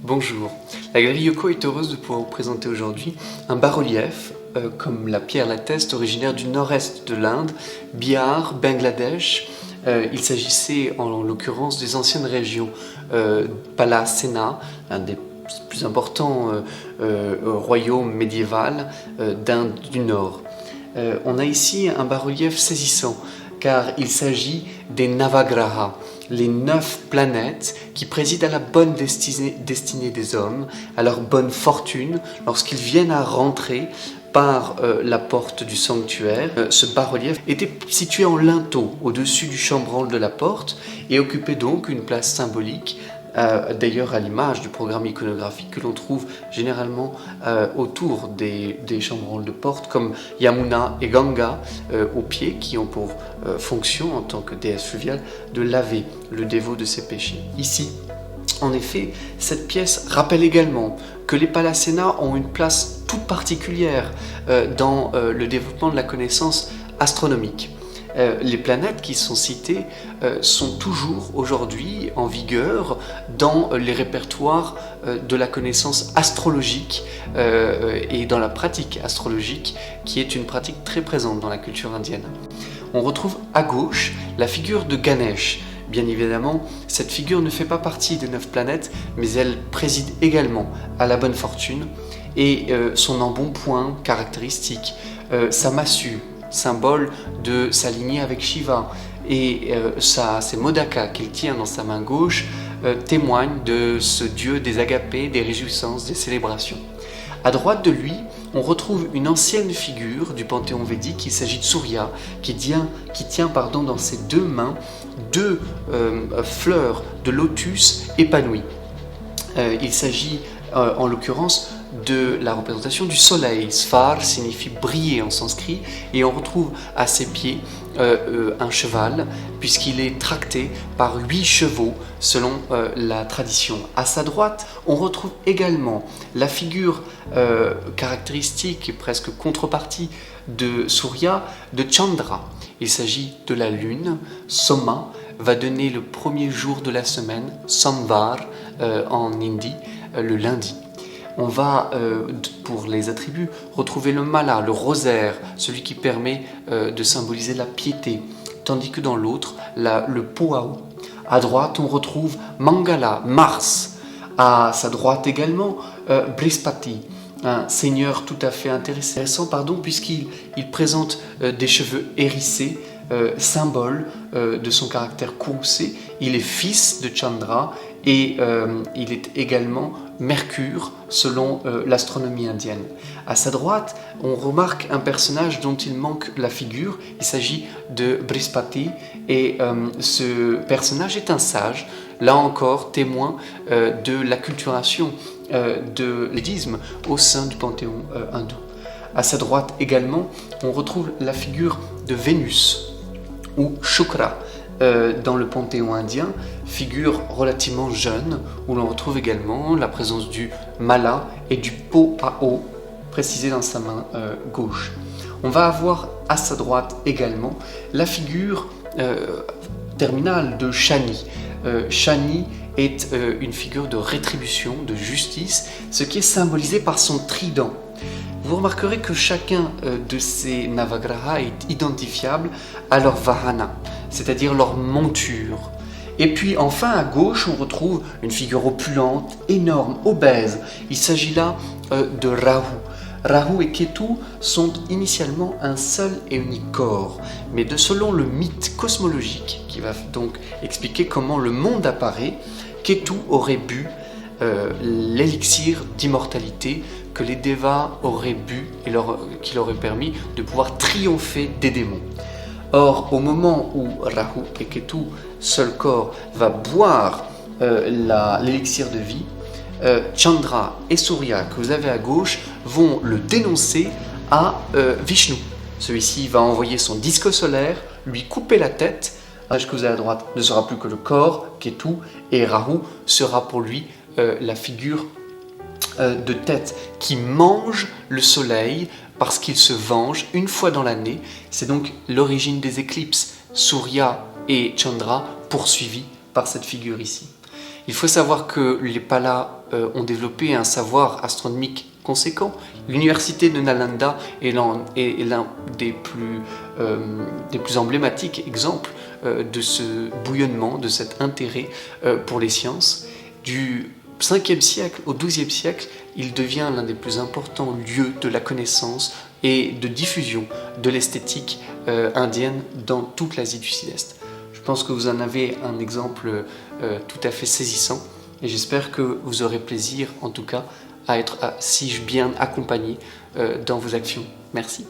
Bonjour, la Galerie Yoko est heureuse de pouvoir vous présenter aujourd'hui un bas-relief, comme la pierre l'atteste, originaire du nord-est de l'Inde, Bihar, Bangladesh. Il s'agissait en l'occurrence des anciennes régions Pala Sena, l'un des plus importants royaumes médiévaux d'Inde du Nord. On a ici un bas-relief saisissant, car il s'agit des Navagraha, les 9 planètes qui président à la bonne destinée des hommes, à leur bonne fortune, lorsqu'ils viennent à rentrer par la porte du sanctuaire. Ce bas-relief était situé en linteau au-dessus du chambranle de la porte et occupait donc une place symbolique, d'ailleurs à l'image du programme iconographique que l'on trouve généralement autour des chambranles de porte, comme Yamuna et Ganga au pied, qui ont pour fonction en tant que déesse fluviale de laver le dévot de ses péchés. Ici, en effet, cette pièce rappelle également que les Palasena ont une place toute particulière dans le développement de la connaissance astronomique. Les planètes qui sont citées sont toujours aujourd'hui en vigueur dans les répertoires de la connaissance astrologique et dans la pratique astrologique, qui est une pratique très présente dans la culture indienne. On retrouve à gauche la figure de Ganesh. Bien évidemment, cette figure ne fait pas partie des 9 planètes, mais elle préside également à la bonne fortune, et son embonpoint caractéristique, sa massue, symbole de sa lignée avec Shiva, et ses modakas qu'il tient dans sa main gauche témoignent de ce dieu des agapés, des réjouissances, des célébrations. À droite de lui, on retrouve une ancienne figure du panthéon védique. Il s'agit de Surya, qui tient dans ses 2 mains 2 fleurs de lotus épanouies. Il s'agit en l'occurrence de la représentation du soleil. Svar signifie briller en sanskrit, et on retrouve à ses pieds un cheval, puisqu'il est tracté par 8 chevaux selon la tradition. À sa droite, on retrouve également la figure caractéristique et presque contrepartie de Surya, de Chandra. Il s'agit de la lune. Soma va donner le premier jour de la semaine, Samvar en hindi, le lundi. On va, pour les attributs, retrouver le mala, le rosaire, celui qui permet de symboliser la piété, tandis que dans l'autre, le poao. À droite, on retrouve Mangala, Mars. À sa droite également, Brihaspati, un seigneur tout à fait intéressant, puisqu'il présente des cheveux hérissés, symbole de son caractère courroucé. Il est fils de Chandra, et il est également Mercure selon l'astronomie indienne. À sa droite, on remarque un personnage dont il manque la figure. Il s'agit de Brihaspati, et ce personnage est un sage, là encore témoin de l'acculturation de l'édisme au sein du panthéon hindou. À sa droite également, on retrouve la figure de Vénus, ou Shukra, dans le panthéon indien, figure relativement jeune, où l'on retrouve également la présence du mala et du poao, précisé dans sa main gauche. On va avoir à sa droite également la figure terminale de Shani. Shani est une figure de rétribution, de justice, ce qui est symbolisé par son trident. Vous remarquerez que chacun de ces Navagraha est identifiable à leur Vahana, c'est-à-dire leur monture. Et puis enfin à gauche, on retrouve une figure opulente, énorme, obèse. Il s'agit là de Rahu. Rahu et Ketu sont initialement un seul et unique corps, mais selon le mythe cosmologique, qui va donc expliquer comment le monde apparaît, Ketu aurait bu l'élixir d'immortalité que les Devas auraient bu et qui leur aurait permis de pouvoir triompher des démons. Or, au moment où Rahu et Ketu, seul corps, va boire l'élixir de vie, Chandra et Surya, que vous avez à gauche, vont le dénoncer à Vishnu. Celui-ci va envoyer son disque solaire, lui couper la tête. Ce que vous avez à droite ne sera plus que le corps, Ketu, et Rahu sera pour lui la figure de tête qui mange le soleil parce qu'il se venge une fois dans l'année. C'est donc l'origine des éclipses, Surya et Chandra poursuivis par cette figure ici. Il faut savoir que les Palas ont développé un savoir astronomique conséquent. L'université de Nalanda est l'un des plus emblématiques exemples de ce bouillonnement, de cet intérêt pour les sciences. Du 5e siècle au 12e siècle, il devient l'un des plus importants lieux de la connaissance et de diffusion de l'esthétique indienne dans toute l'Asie du Sud-Est. Je pense que vous en avez un exemple tout à fait saisissant et j'espère que vous aurez plaisir, en tout cas, à être si bien accompagné dans vos actions. Merci.